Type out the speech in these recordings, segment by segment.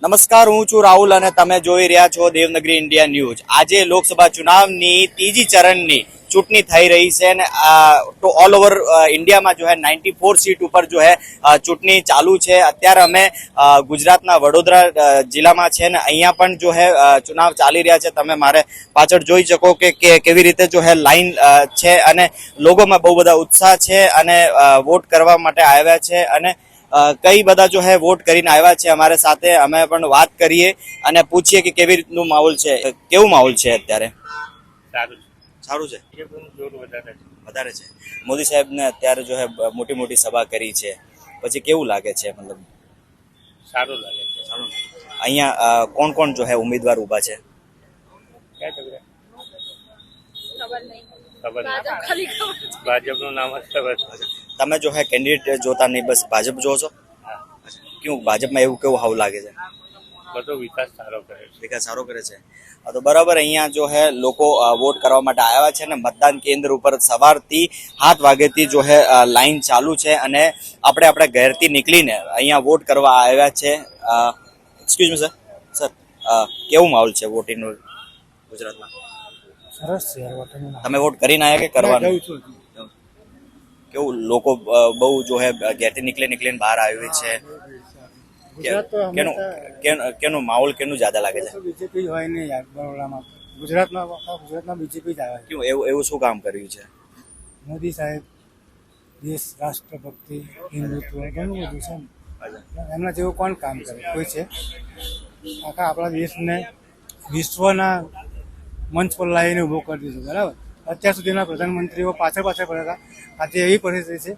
નમસ્કાર, હું છું રાહુલ અને તમે જોઈ રહ્યા છો દેવનગરી ઇન્ડિયા ન્યૂઝ। આજે લોકસભા ચુનાવની ત્રીજી ચરણની ચૂંટણી થઈ રહી છે અને તો ઓલ ઓવર ઇન્ડિયામાં जो है 94 सीट ઉપર जो है ચૂંટણી ચાલુ છે। અત્યારે અમે ગુજરાતના વડોદરા જિલ્લામાં છે ને અહીંયા પણ जो है ચુનાવ ચાલી રહ્યા છે। તમે મારે પાછળ જોઈ શકો કે કેવી રીતે जो है લાઈન છે અને લોકોમાં બહુ બધા ઉત્સાહ છે અને વોટ કરવા માટે આવ્યા છે અને કઈ બધા जो है વોટ કરીને આવ્યા છે અમારે સાથે। અમે પણ વાત કરીએ અને પૂછીએ કે કેવી રીતનું માહોલ છે, કેવું માહોલ છે અત્યારે? સારું છે, વધારે છે। મોદી સાહેબને અત્યારે जो है મોટી મોટી સભા કરી છે, પછી કેવું લાગે છે? મતલબ સારું લાગે છે। સારું। અહીંયા કોણ કોણ जो है ઉમેદવાર ઊભા છે? ભાજપનું નામ જ ખબર છે। તમે जो है કેન્ડિડેટ જોતા નહીં, બસ ભાજપ જો છો? ક્યું ભાજપમાં એવું કેવું હાવ લાગે છે? બધો વિકાસ સારો કરે છે। વિકાસ સારો કરે છે। તો બરાબર, અહીંયા જો હે લોકો વોટ કરવા માટે આવ્યા છે ને મતદાન કેન્દ્ર ઉપર સવારથી 7 વાગ્યાથી જો હે લાઈન ચાલુ છે અને આપણે ઘરેથી નીકળીને અહીંયા વોટ કરવા આવ્યા છે। એક્સક્યુઝ મી સર, કેવું માહોલ છે વોટિંગનો ગુજરાતમાં? સરસ છે વોટિંગ। તમે વોટ કરીને આવ્યા કે કરવાનું? કેવું લોકો બહુ જો હે ઘરેથી નીકળીને બહાર આવ્યું છે? કેનું માહોલ કેનું જ્યાદા લાગે છે? બીજેપી હોય નહીં યાર બરોડામાં, ગુજરાતમાં બીજેપી જ આવે। કેવું એવું શું કામ કર્યું છે મોદી સાહેબ દેશ રાષ્ટ્રભક્તિ હિન્દુત્વ ઘણું બધું છે ને, એમના જેવું કોણ કામ કરે? કોઈ છે? આખા આપણા દેશને વિશ્વના મંચ પર લાવીને ઊભો કરી દીધો, બરાબર। અત્યાર સુધીના પ્રધાનમંત્રીઓ પાછળ પડ્યા હતા, આજે એવી પરિસ્થિતિ છે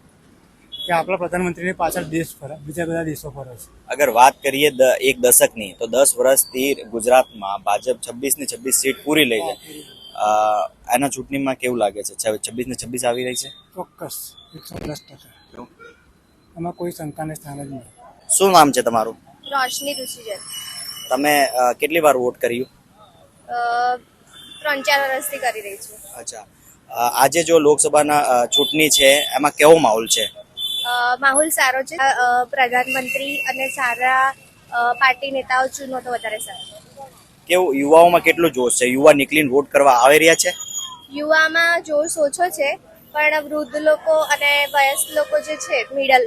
કે આપણા પ્રધાનમંત્રીની પાછળ દેશ ફરે, બીજા બધા દેશો ફરે છે। અગર વાત કરીએ એક દશકની, તો 10 વર્ષથી ગુજરાતમાં ભાજપ 26 ની 26 સીટ પૂરી લઈ છે। આના ચૂંટણીમાં કેવું લાગે છે? 26 ને 26 આવી રહી છે? ચોક્કસ 110%, એમાં કોઈ શંકાને સ્થાન જ નહીં। શું નામ છે તમારું? રોશની ઋષિજન। તમે કેટલી વાર વોટ કર્યું? 3-4 વર્ષથી કરી રહી છું। અચ્છા, આજે જો લોકસભાના ચૂંટણી છે એમાં કેવો માહોલ છે? માહોલ સારો છે। પ્રધાનમંત્રી અને સારા પાર્ટી નેતાઓ ચૂનો તો વધારે સારું। કેવું યુવાઓમાં કેટલો જોશ છે? યુવા નીકળીને વોટ કરવા આવી રહ્યા છે? યુવામાં જોશ ઓછો છે, પણ વૃદ્ધ લોકો અને વયસ્ક લોકો જે છે મિડલ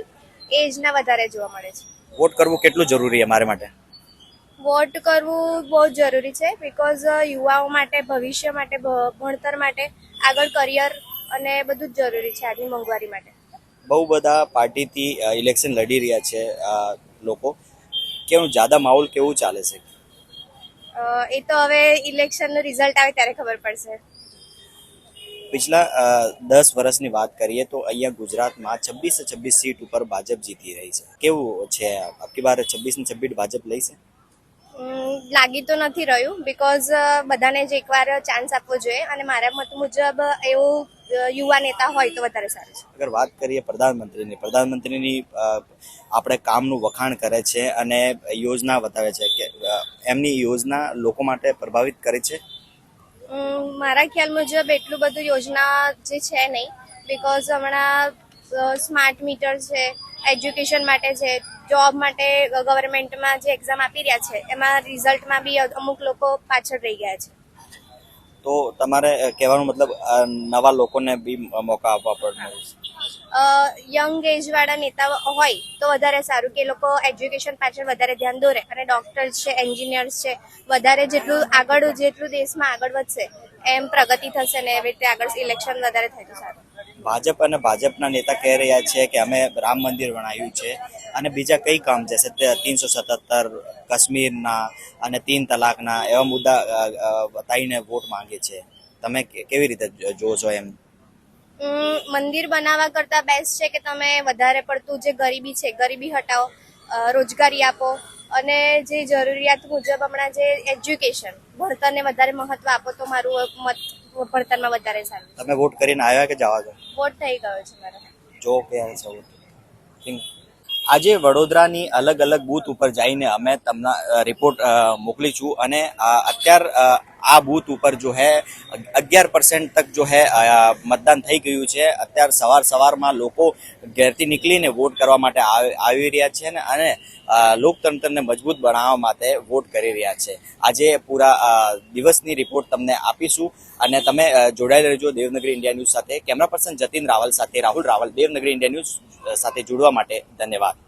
એજના વધારે જોવા મળે છે। વોટ કરવું કેટલું જરૂરી છે મારા માટે? વોટ કરવું બહુ જ જરૂરી છે, બીકોઝ યુવાઓ માટે, ભવિષ્ય માટે, ભણતર માટે, આગળ કરિયર અને બધું જ જરૂરી છે આજની મોંઘવારી માટે। બહુ બધા પાર્ટીથી ઇલેક્શન લડી રહ્યા છે લોકો, કેવું જ્યાદા માહોલ કેવું ચાલે છે? એ તો હવે ઇલેક્શનનું રિઝલ્ટ આવે ત્યારે ખબર પડશે। પિછલા 10 વર્ષની વાત કરીએ તો અહીંયા ગુજરાતમાં 26 સીટ ઉપર ભાજપ જીતી રહી છે। કેવું છે અબકી બાર 26 ને 26 ભાજપ લઈ છે? લાગી તો નથી રહ્યું, બીકોઝ બધાને જ એકવાર ચાન્સ આપવો જોઈએ અને મારા મત મુજબ એવું યુવા નેતા હોય તો વધારે સારું છે। અગર વાત કરીએ પ્રધાનમંત્રીની આપણે કામનું વખાણ કરે છે અને યોજના બતાવે છે કે એમની યોજના લોકો માટે પ્રભાવિત કરે છે? મારા ખ્યાલ મુજબ એટલું બધું યોજના જે છે નહીં, બીકોઝ હમણાં સ્માર્ટ મીટર છે, એજ્યુકેશન માટે છે, જોબ માટે ગવર્મેન્ટમાં જે એક્ઝામ આપી રહ્યા છે એમાં રિઝલ્ટમાં બી અમુક લોકો પાછળ રહી ગયા છે। તો તમારે કહેવાનો મતલબ નવા લોકોને બી મોકા આપવા પડે? યંગ એજવાળા નેતા હોય તો વધારે સારું, કે લોકો એજ્યુકેશન પાછળ વધારે ધ્યાન દોરે અને ડોક્ટર્સ છે, એન્જિનિયર્સ છે, વધારે જેટલું દેશમાં આગળ વધશે એમ પ્રગતિ થશે ને એવી રીતે આગળ ઇલેક્શન વધારે થાય તો સારું। ભાજપ અને ભાજપના નેતા કહી રહ્યા છે કે અમે રામ મંદિર બનાવ્યું છે અને બીજા કઈ કામ છે 377 કાશ્મીરના અને 3 તલાકના એવા મુદ્દા બતાવીને વોટ માંગે છે। તમે કેવી રીતે જોવો છો એમ? મંદિર બનાવવા કરતાં બેસ્ટ છે કે તમે વધારે પડતું જે ગરીબી છે ગરીબી હટાવો, રોજગારી આપો અને જે જરૂરિયાત મુજબ હમણાં જે એજ્યુકેશન ભણતરને વધારે મહત્વ આપો તો મારું મત ભણતરમાં વધારે સારું। તમે વોટ કરીને આવ્યા કે જવા દો? વોટ થઈ ગયો છે મારો। જો કે આજે વડોદરાની અલગ અલગ બૂથ ઉપર જઈને અમે તમને રિપોર્ટ મોકલી છું અને અત્યાર આ બૂથ ઉપર જો હે 11% તક જો હે મતદાન થઈ ગયું છે. અત્યારે સવારમાં લોકો ઘેરથી નીકળીને વોટ કરવા માટે આવી રહ્યા છે ને અને લોકતંત્રને મજબૂત બનાવવા માટે વોટ કરી રહ્યા છે. આજે પૂરા દિવસની રિપોર્ટ તમને આપીશું અને તમે જોડાયેલા રહેજો દેવનગરી ઇન્ડિયા ન્યૂઝ સાથે. કેમેરા પર્સન જતીન રાવલ સાથે રાહુલ રાવલ, દેવનગરી ઇન્ડિયા ન્યૂઝ સાથે જોડવા માટે ધન્યવાદ.